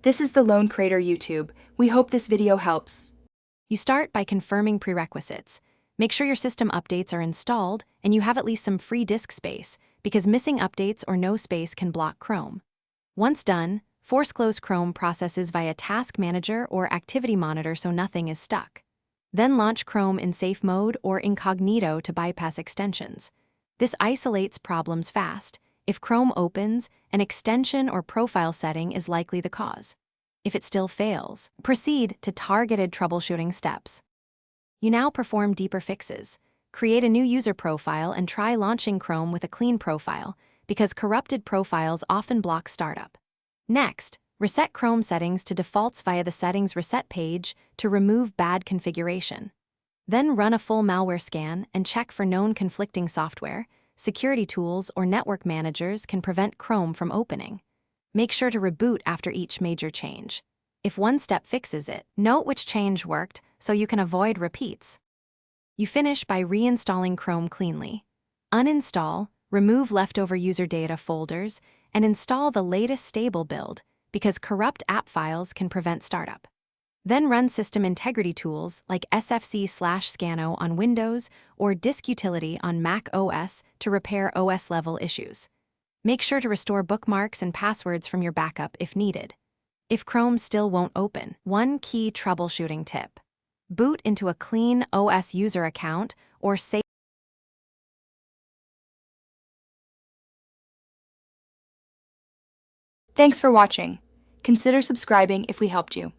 This is the Lone Crater YouTube. We hope this video helps. You start by confirming prerequisites. Make sure your system updates are installed and you have at least some free disk space, because missing updates or no space can block Chrome. Once done, force close Chrome processes via Task Manager or Activity Monitor so nothing is stuck. Then launch Chrome in safe mode or incognito to bypass extensions. This isolates problems fast. If Chrome opens, an extension or profile setting is likely the cause. If it still fails, proceed to targeted troubleshooting steps. You now perform deeper fixes. Create a new user profile and try launching Chrome with a clean profile, because corrupted profiles often block startup. Next, reset Chrome settings to defaults via the Settings Reset page to remove bad configuration. Then run a full malware scan and check for known conflicting software. Security tools or network managers can prevent Chrome from opening. Make sure to reboot after each major change. If one step fixes it, note which change worked so you can avoid repeats. You finish by reinstalling Chrome cleanly. Uninstall, remove leftover user data folders, and install the latest stable build, because corrupt app files can prevent startup. Then run system integrity tools like sfc/scano on Windows or Disk Utility on Mac OS to repair OS-level issues. Make sure to restore bookmarks and passwords from your backup if needed. If Chrome still won't open, one key troubleshooting tip: boot into a clean OS user account or save. Thanks for watching. Consider subscribing if we helped you.